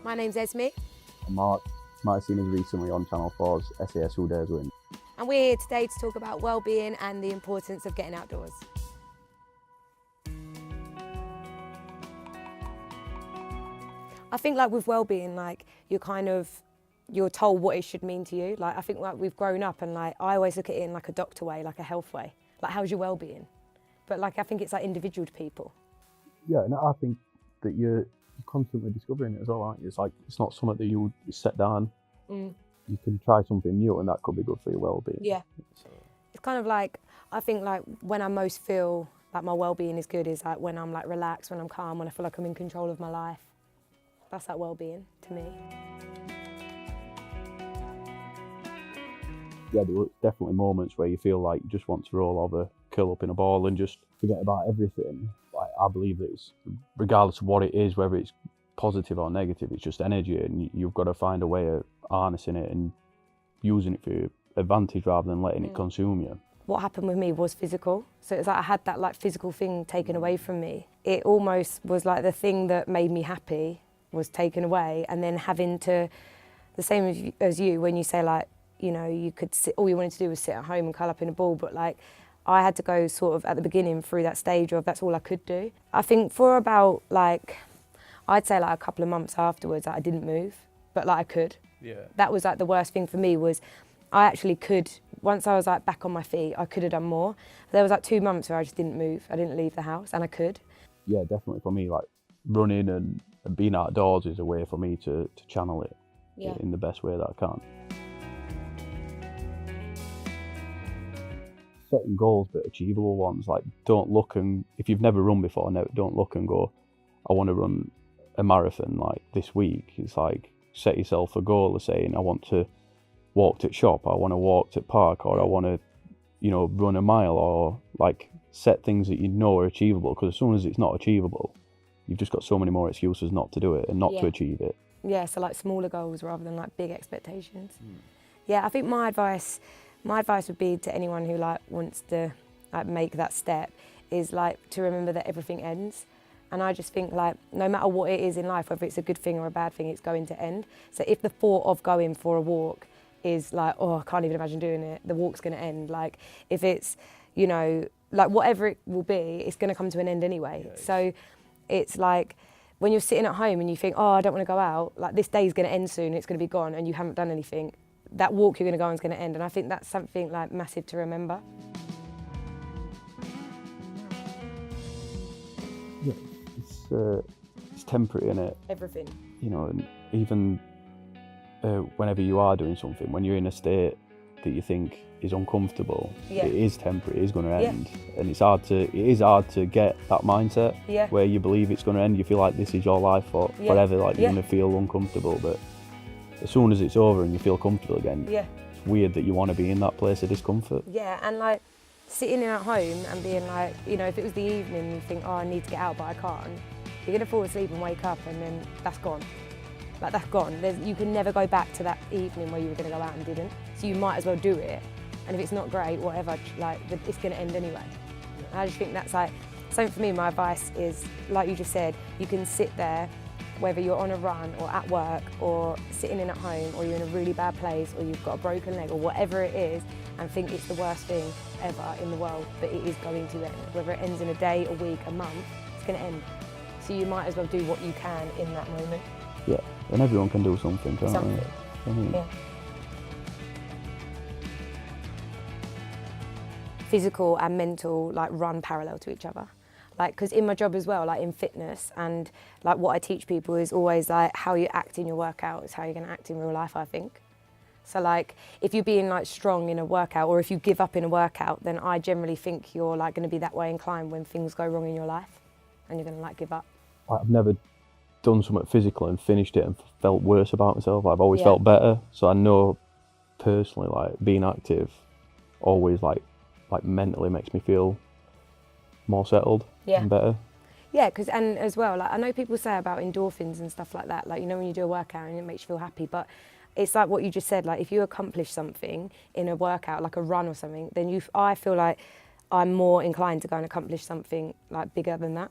My name's Esmee. And Mark, might have seen us recently on Channel 4's SAS Who Dares Win. And we're here today to talk about well-being and the importance of getting outdoors. I think with well-being, you're told what it should mean to you. I think we've grown up and I always look at it in a doctor way, a health way. How's your well-being? But I think it's individual to people. Yeah, and I think that you're constantly discovering it as well, aren't you? It's not something that you set down. You can try something new and that could be good for your well-being. Yeah. So. It's I think when I most feel my well-being is good is when I'm relaxed, when I'm calm, when I feel like I'm in control of my life. That's well-being to me. Yeah, there were definitely moments where you feel like you just want to roll over, curl up in a ball and just forget about everything. I believe that it's, regardless of what it is, whether it's positive or negative, it's just energy, and you've got to find a way of harnessing it and using it for your advantage rather than letting it consume you. What happened with me was physical. So it's I had that physical thing taken away from me. It almost was the thing that made me happy was taken away, and then having to, the same as you, when you say you could sit, all you wanted to do was sit at home and curl up in a ball, but I had to go sort of at the beginning through that stage of that's all I could do. I think for about I'd say a couple of months afterwards I didn't move, but I could. Yeah. That was the worst thing for me was I actually could, once I was back on my feet, I could have done more. There was 2 months where I just didn't move, I didn't leave the house, and I could. Yeah, definitely for me, running and being outdoors is a way for me to channel it in the best way that I can. Setting goals, but achievable ones. Don't look and, if you've never run before, don't look and go, I want to run a marathon this week. It's set yourself a goal of saying, I want to walk to shop, I want to walk to park, or I want to, run a mile, or set things that you know are achievable. Because as soon as it's not achievable, you've just got so many more excuses not to do it and not to achieve it. Yeah, so smaller goals rather than big expectations. Yeah, I think my advice would be to anyone who wants to make that step is to remember that everything ends. And I just think no matter what it is in life, whether it's a good thing or a bad thing, it's going to end. So if the thought of going for a walk is oh, I can't even imagine doing it, the walk's going to end. If it's, whatever it will be, it's going to come to an end anyway. Yeah, so it's when you're sitting at home and you think, oh, I don't want to go out, this day's going to end soon, it's going to be gone, and you haven't done anything, that walk you're going to go on is going to end. And I think that's something massive to remember. Yeah, it's temporary, isn't it? Everything. And even whenever you are doing something, when you're in a state that you think is uncomfortable, it is temporary, it is going to end. And it is hard to get that mindset where you believe it's going to end. You feel like this is your life forever, you're going to feel uncomfortable, but as soon as it's over and you feel comfortable again, it's weird that you want to be in that place of discomfort. Yeah, and sitting in at home and being if it was the evening and you think, oh, I need to get out but I can't, you're going to fall asleep and wake up and then that's gone. That's gone. You can never go back to that evening where you were going to go out and didn't. So you might as well do it. And if it's not great, whatever, it's going to end anyway. And I just think that's something for me, my advice is, like you just said, you can sit there, whether you're on a run or at work or sitting in at home or you're in a really bad place or you've got a broken leg or whatever it is, and think it's the worst thing ever in the world, but it is going to end. Whether it ends in a day, a week, a month, it's going to end. So you might as well do what you can in that moment. Yeah, and everyone can do something, can't they? Yeah. Physical and mental run parallel to each other. Because in my job as well, in fitness, and what I teach people is always how you act in your workout is how you're going to act in real life, I think. So if you're being strong in a workout, or if you give up in a workout, then I generally think you're going to be that way inclined when things go wrong in your life, and you're going to give up. I've never done something physical and finished it and felt worse about myself. I've always felt better. So I know personally, being active always mentally makes me feel more settled and better. Yeah, and as well, I know people say about endorphins and stuff like that, when you do a workout and it makes you feel happy, but it's what you just said, if you accomplish something in a workout, like a run or something, then I feel I'm more inclined to go and accomplish something bigger than that.